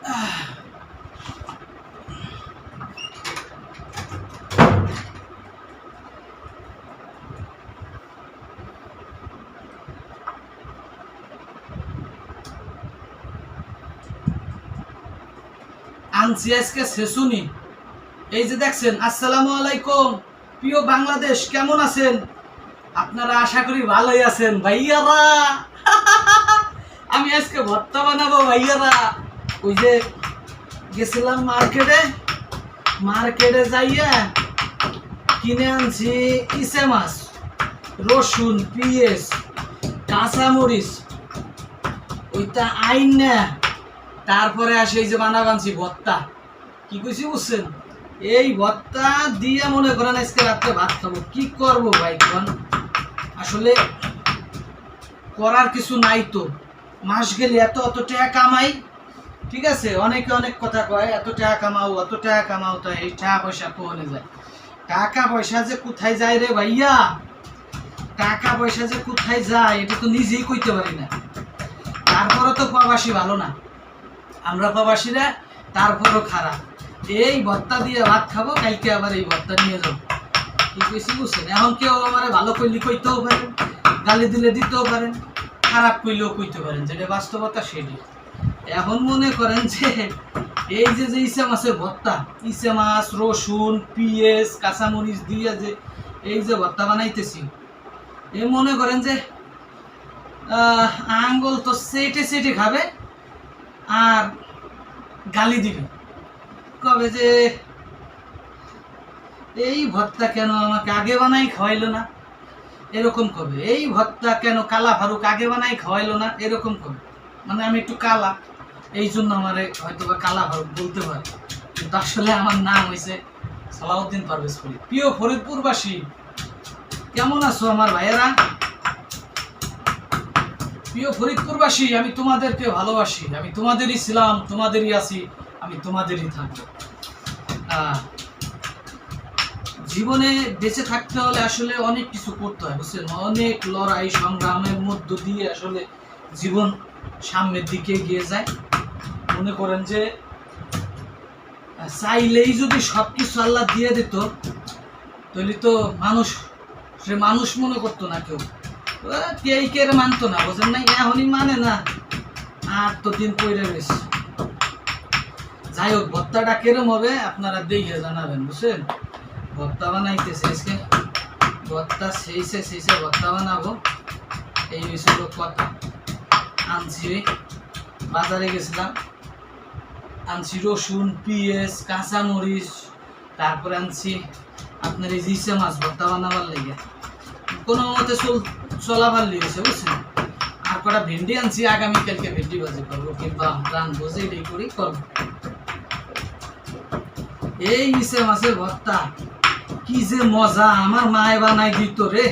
আনছি আজকে শেষুনি। এই যে দেখছেন, আসসালামু আলাইকুম প্রিয় বাংলাদেশ, কেমন আছেন আপনারা? আশা করি ভালোই আছেন ভাইয়ারা। আমি আজকে ভর্তা বানাবো ভাইয়ারা। ওই যে গেছিলাম মার্কেটে যাইয়া কিনে আনছি ইসে মাছ, রসুন, পেঁয়াজ, কাঁচামরিচ, ওইটা আইন না তারপরে আসে এই যে বানাবানছি ভর্তা। কি কইছি বুঝছেন? এই ভর্তা দিয়ে মনে করেন আজকে রাত্রে ভাত খাবো। কি করবো ভাই কোন? আসলে করার কিছু নাই তো। মাস গেলে এত টাকা কামাই, ঠিক আছে, অনেকে অনেক কথা কয়, এত টাকা কামাও, তো এই টাকা পয়সা কোনে যায়? টাকা পয়সা যে কোথায় যায় রে ভাইয়া, টাকা পয়সা যে কোথায় যায় এটা তো নিজেই কইতে পারি না। তারপরে তো প্রবাসী ভালো না, আমরা প্রবাসীরা তারপরও খারাপ। এই ভর্তা দিয়ে ভাত খাবো, কালকে আবার এই ভর্তা নিয়ে যাবো। কি কইছি বুঝছেন? এখন কেউ আমার ভালো কইলে কইতেও পারেন, গালি দিলে দিতেও পারেন, খারাপ কইলেও কইতে পারেন, যেটা বাস্তবতা সেটি। এখন মনে করেন যে এই যে ইসে মাছের ভর্তা, ইসে মাছ, রসুন, পেঁয়াজ, কাঁচামরিচ দিয়ে যে এই যে ভর্তা বানাইতেছি, এ মনে করেন যে আঙ্গুল তো সেটে খাবে আর গালি দিবে, কবে যে এই ভর্তা কেন আমাকে আগে বানাই খাওয়াইলো না, এরকম কবে। এই ভর্তা কেন কালা ফারুক আগে বানাই খাওয়াইলো না, এরকম কবে। মানে আমি একটু কালা, এই জন্য আমার হয়তো বা কালা ফারুক বলতে পারে, কিন্তু আসলে আমার নাম হয়েছে সালাউদ্দিন পারভেজ ফরিদ। প্রিয় ফরিদপুরবাসী, কেমন আছো আমার ভাইয়েরা? প্রিয় ফরিদপুরবাসী, আমি তোমাদেরকে ভালোবাসি, আমি তোমাদেরই ছিলাম, তোমাদেরই আছি, আমি তোমাদেরই থাকবো। জীবনে বেঁচে থাকতে হলে আসলে অনেক কিছু করতে হয় বুঝছেন, অনেক লড়াই সংগ্রামের মধ্য দিয়ে আসলে জীবন সামনের দিকে এগিয়ে যায়। মনে করেন যে চাইলেই যদি সবকিছু আল্লাহ দিয়ে দিত, তাহলে তো মানুষ মনে করতো না, কেউ কে মানতো না, বুঝেন না? এখনই মানে না, আর তো দিন পরে রয়েছে। যাই হোক, ভর্তাটা কেরম হবে আপনারা দেখে জানাবেন, বুঝছেন? ভর্তা বানাইতেছে আজকে, ভর্তা সেইছে ভর্তা বানাবো, এই হয়েছিল কথা। আনছি, বাজারে গেছিলাম, আনছি রসুন, পেঁয়াজ, কাঁচামরিচ, তারপরে আনছি আপনার এই ইসে মাছ ভর্তা বানাবার লেগে, কোনো মতে চলাবার লেগেছে বুঝছেন। আর কটা ভেন্ডি আনছি, আগামীকালকে ভেন্ডি ভাজি করবো কিংবা রানবো, যেটাই করি করবো। এই ইসে মাছের ভর্তা কি যে মজা, আমার মায়ে বানাই দিত রে।